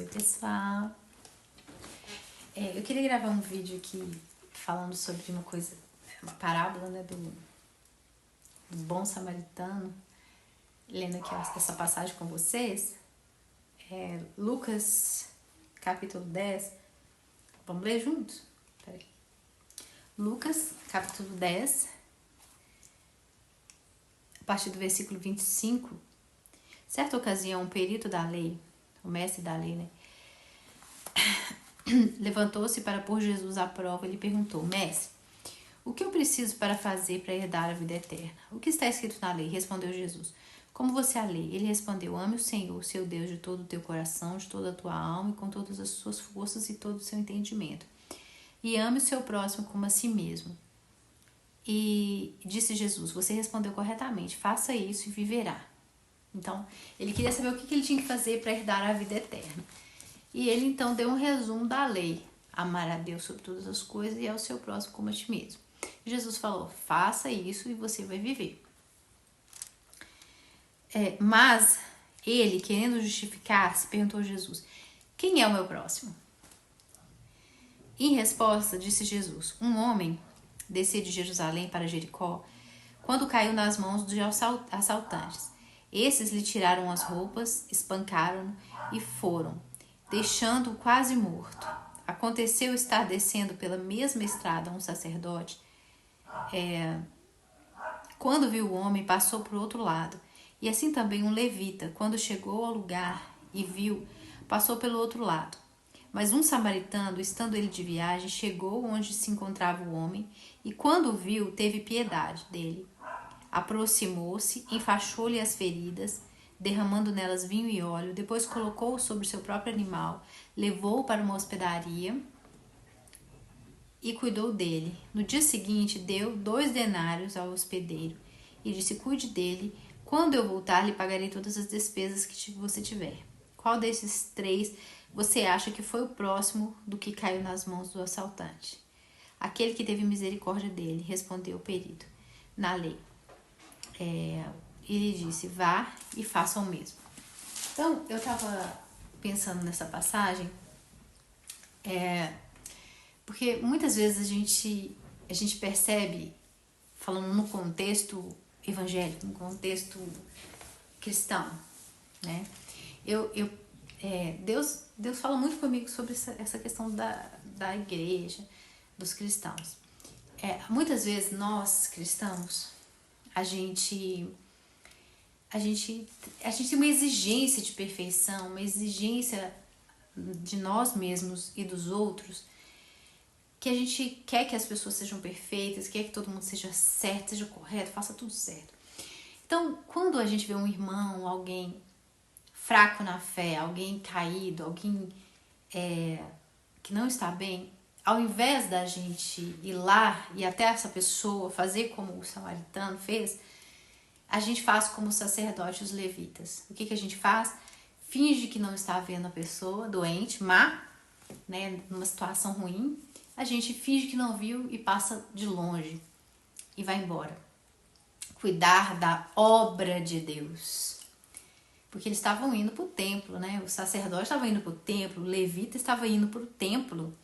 pessoal. Eu queria gravar um vídeo aqui falando sobre uma coisa, uma parábola, né, do bom samaritano, lendo aqui essa passagem com vocês. Lucas, capítulo 10. Vamos ler juntos? Peraí. Lucas, capítulo 10, a partir do versículo 25. Certa ocasião, um perito da lei, o mestre da lei, né, levantou-se para pôr Jesus à prova e lhe perguntou: Mestre, o que eu preciso para fazer para herdar a vida eterna? O que está escrito na lei? Respondeu Jesus. Como você a lê? Ele respondeu: Ame o Senhor, seu Deus, de todo o teu coração, de toda a tua alma e com todas as suas forças e todo o seu entendimento. E ame o seu próximo como a si mesmo. E disse Jesus: Você respondeu corretamente, faça isso e viverá. Então, ele queria saber o que ele tinha que fazer para herdar a vida eterna. E ele então deu um resumo da lei: amar a Deus sobre todas as coisas e ao seu próximo como a ti mesmo. Jesus falou: faça isso e você vai viver. Mas ele, querendo justificar-se, perguntou a Jesus: quem é o meu próximo? Em resposta, disse Jesus: um homem descia de Jerusalém para Jericó quando caiu nas mãos dos assaltantes. Esses lhe tiraram as roupas, espancaram-no e foram, deixando-o quase morto. Aconteceu estar descendo pela mesma estrada um sacerdote. Quando viu o homem, passou para o outro lado. E assim também um levita, quando chegou ao lugar e viu, passou pelo outro lado. Mas um samaritano, estando ele de viagem, chegou onde se encontrava o homem e, quando o viu, teve piedade dele. Aproximou-se, enfaixou-lhe as feridas, derramando nelas vinho e óleo, depois colocou-o sobre seu próprio animal, levou-o para uma hospedaria e cuidou dele. No dia seguinte, deu 2 denários ao hospedeiro e disse: cuide dele, quando eu voltar lhe pagarei todas as despesas que você tiver. Qual desses 3 você acha que foi o próximo do que caiu nas mãos do assaltante? Aquele que teve misericórdia dele, respondeu o perito na lei. Ele disse: vá e faça o mesmo. Então, eu estava pensando nessa passagem, porque muitas vezes a gente percebe, falando no contexto evangélico, no contexto cristão, né? Deus fala muito comigo sobre essa questão da igreja, dos cristãos. Muitas vezes nós, cristãos, a gente tem uma exigência de perfeição, uma exigência de nós mesmos e dos outros, que a gente quer que as pessoas sejam perfeitas, quer que todo mundo seja certo, seja correto, faça tudo certo. Então, quando a gente vê um irmão, alguém fraco na fé, alguém caído, alguém que não está bem, ao invés da gente ir lá e até essa pessoa fazer como o samaritano fez, a gente faz como os sacerdotes e os levitas. O que a gente faz? Finge que não está vendo a pessoa doente, má, né, numa situação ruim. A gente finge que não viu e passa de longe e vai embora. Cuidar da obra de Deus. Porque eles estavam indo para o templo, né? O sacerdote estava indo para o templo, o levita estava indo para o templo.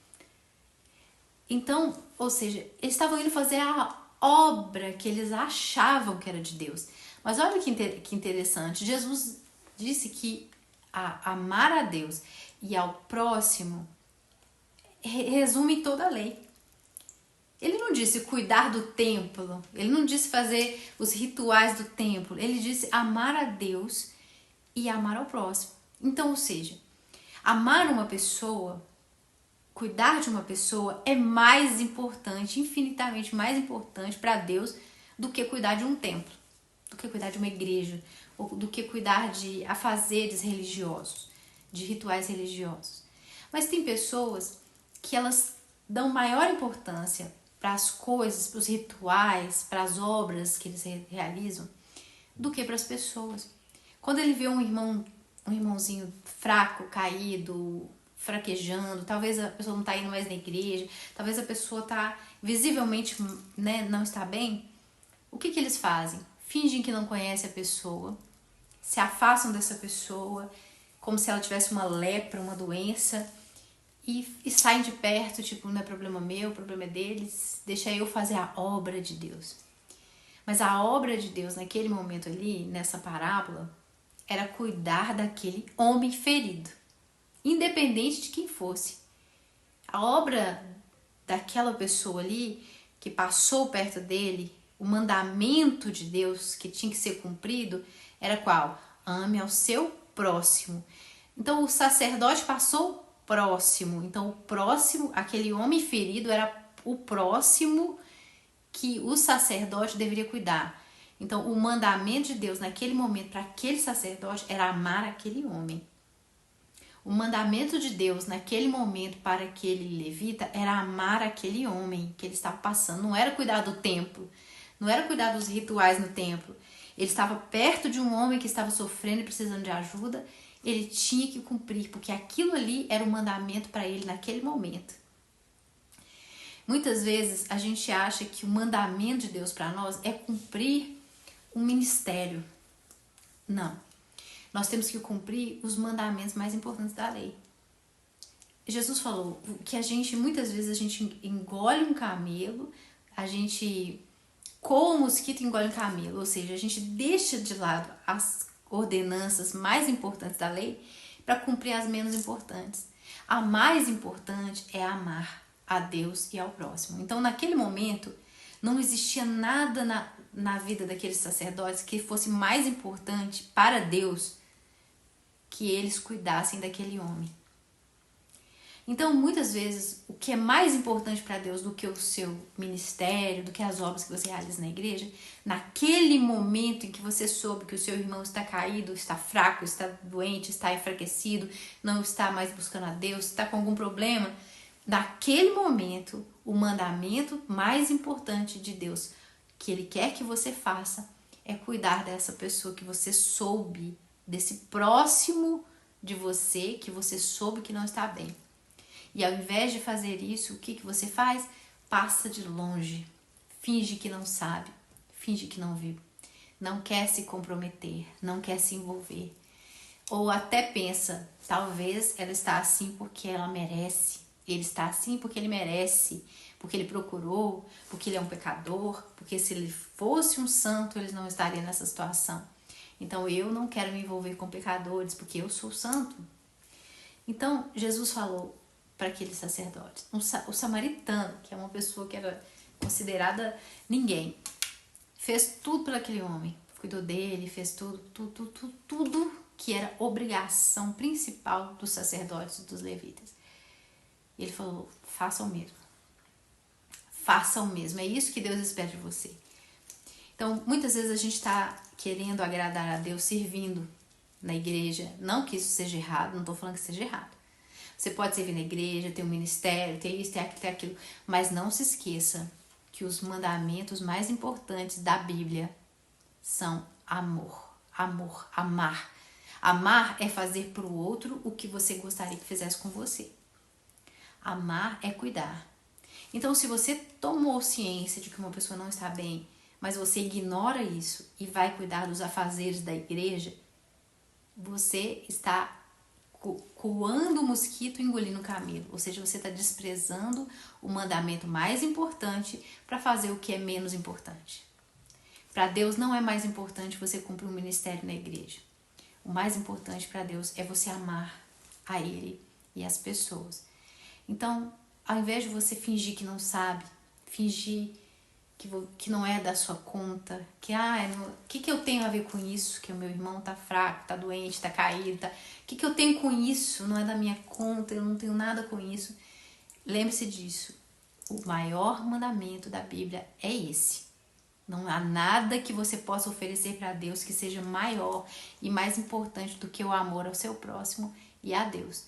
Então, ou seja, eles estavam indo fazer a obra que eles achavam que era de Deus. Mas olha que interessante, Jesus disse que amar a Deus e ao próximo resume toda a lei. Ele não disse cuidar do templo, ele não disse fazer os rituais do templo, ele disse amar a Deus e amar ao próximo. Então, ou seja, amar uma pessoa, cuidar de uma pessoa é mais importante, infinitamente mais importante para Deus do que cuidar de um templo, do que cuidar de uma igreja, ou do que cuidar de afazeres religiosos, de rituais religiosos. Mas tem pessoas que elas dão maior importância para as coisas, para os rituais, para as obras que eles realizam, do que para as pessoas. Quando ele vê um irmãozinho fraco, caído, fraquejando, talvez a pessoa não está indo mais na igreja, talvez a pessoa está visivelmente, né, não está bem, o que eles fazem? Fingem que não conhecem a pessoa, se afastam dessa pessoa, como se ela tivesse uma lepra, uma doença, e saem de perto, tipo, não é problema meu, o problema é deles, deixa eu fazer a obra de Deus. Mas a obra de Deus naquele momento ali, nessa parábola, era cuidar daquele homem ferido, independente de quem fosse. A obra daquela pessoa ali, que passou perto dele, o mandamento de Deus que tinha que ser cumprido, era qual? Ame ao seu próximo. Então o sacerdote passou próximo. Então o próximo, aquele homem ferido, era o próximo que o sacerdote deveria cuidar. Então o mandamento de Deus naquele momento para aquele sacerdote era amar aquele homem. O mandamento de Deus naquele momento para aquele levita era amar aquele homem que ele estava passando. Não era cuidar do templo, não era cuidar dos rituais no templo. Ele estava perto de um homem que estava sofrendo e precisando de ajuda. Ele tinha que cumprir, porque aquilo ali era o mandamento para ele naquele momento. Muitas vezes a gente acha que o mandamento de Deus para nós é cumprir um ministério. Não. Nós temos que cumprir os mandamentos mais importantes da lei. Jesus falou que muitas vezes a gente engole um camelo, a gente coa um mosquito e engole um camelo, ou seja, a gente deixa de lado as ordenanças mais importantes da lei para cumprir as menos importantes. A mais importante é amar a Deus e ao próximo. Então, naquele momento, não existia nada na vida daqueles sacerdotes que fosse mais importante para Deus que eles cuidassem daquele homem. Então, muitas vezes, o que é mais importante para Deus do que o seu ministério, do que as obras que você realiza na igreja, naquele momento em que você soube que o seu irmão está caído, está fraco, está doente, está enfraquecido, não está mais buscando a Deus, está com algum problema, naquele momento, o mandamento mais importante de Deus que Ele quer que você faça é cuidar dessa pessoa que você soube, desse próximo de você que você soube que não está bem. E ao invés de fazer isso, o que você faz? Passa de longe, finge que não sabe, finge que não viu, não quer se comprometer, não quer se envolver. Ou até pensa, talvez ela está assim porque ela merece, ele está assim porque ele merece, porque ele procurou, porque ele é um pecador, porque se ele fosse um santo, ele não estaria nessa situação. Então eu não quero me envolver com pecadores porque eu sou santo. Então Jesus falou para aqueles sacerdotes, o samaritano, que é uma pessoa que era considerada ninguém, fez tudo para aquele homem, cuidou dele, fez tudo que era obrigação principal dos sacerdotes e dos levitas. E ele falou, faça o mesmo. Faça o mesmo, é isso que Deus espera de você. Então, muitas vezes a gente está querendo agradar a Deus servindo na igreja. Não que isso seja errado, não estou falando que seja errado. Você pode servir na igreja, ter um ministério, ter isso, ter aquilo. Mas não se esqueça que os mandamentos mais importantes da Bíblia são amor, amar. Amar é fazer para o outro o que você gostaria que fizesse com você. Amar é cuidar. Então, se você tomou ciência de que uma pessoa não está bem, mas você ignora isso e vai cuidar dos afazeres da igreja, você está coando o mosquito e engolindo o camelo. Ou seja, você está desprezando o mandamento mais importante para fazer o que é menos importante. Para Deus não é mais importante você cumprir um ministério na igreja. O mais importante para Deus é você amar a Ele e as pessoas. Então, ao invés de você fingir que não sabe, fingir que não é da sua conta, o que eu tenho a ver com isso? Que o meu irmão tá fraco, tá doente, tá caído, o que eu tenho com isso? Não é da minha conta, eu não tenho nada com isso. Lembre-se disso. O maior mandamento da Bíblia é esse. Não há nada que você possa oferecer para Deus que seja maior e mais importante do que o amor ao seu próximo e a Deus.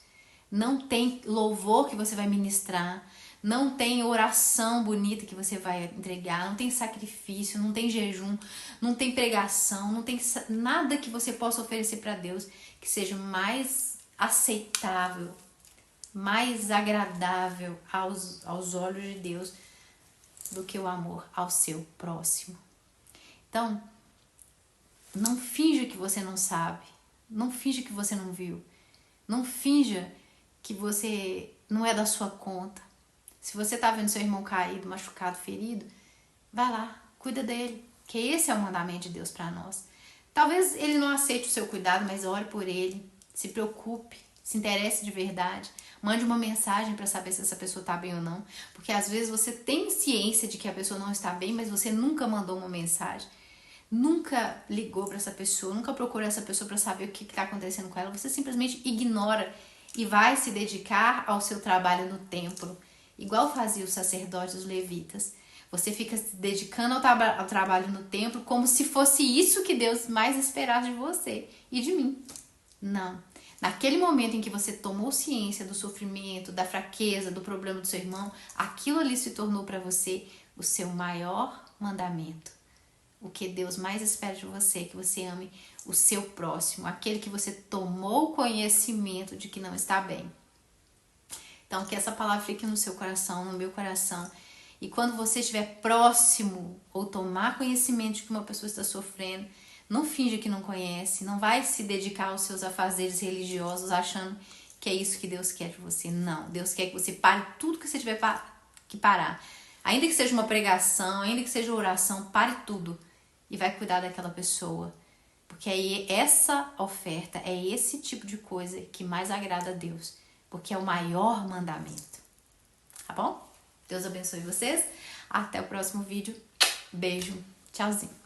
Não tem louvor que você vai ministrar, não tem oração bonita que você vai entregar, não tem sacrifício, não tem jejum, não tem pregação, não tem nada que você possa oferecer para Deus que seja mais aceitável, mais agradável aos olhos de Deus do que o amor ao seu próximo. Então, não finja que você não sabe, não finja que você não viu. Não finja que você não é da sua conta. Se você tá vendo seu irmão caído, machucado, ferido, vai lá, cuida dele. Que esse é o mandamento de Deus para nós. Talvez ele não aceite o seu cuidado, mas ore por ele. Se preocupe, se interesse de verdade. Mande uma mensagem para saber se essa pessoa tá bem ou não. Porque às vezes você tem ciência de que a pessoa não está bem, mas você nunca mandou uma mensagem. Nunca ligou para essa pessoa, nunca procurou essa pessoa para saber o que está acontecendo com ela. Você simplesmente ignora e vai se dedicar ao seu trabalho no templo, igual faziam os sacerdotes, os levitas. Você fica se dedicando ao trabalho no templo como se fosse isso que Deus mais esperava de você e de mim. Não. Naquele momento em que você tomou ciência do sofrimento, da fraqueza, do problema do seu irmão, aquilo ali se tornou para você o seu maior mandamento. O que Deus mais espera de você é que você ame o seu próximo, aquele que você tomou conhecimento de que não está bem. Então, que essa palavra fique no seu coração, no meu coração. E quando você estiver próximo ou tomar conhecimento de que uma pessoa está sofrendo, não finja que não conhece, não vai se dedicar aos seus afazeres religiosos achando que é isso que Deus quer de você. Não, Deus quer que você pare tudo que você tiver que parar. Ainda que seja uma pregação, ainda que seja oração, pare tudo e vai cuidar daquela pessoa. Porque aí essa oferta é esse tipo de coisa que mais agrada a Deus. Porque é o maior mandamento. Tá bom? Deus abençoe vocês. Até o próximo vídeo. Beijo. Tchauzinho.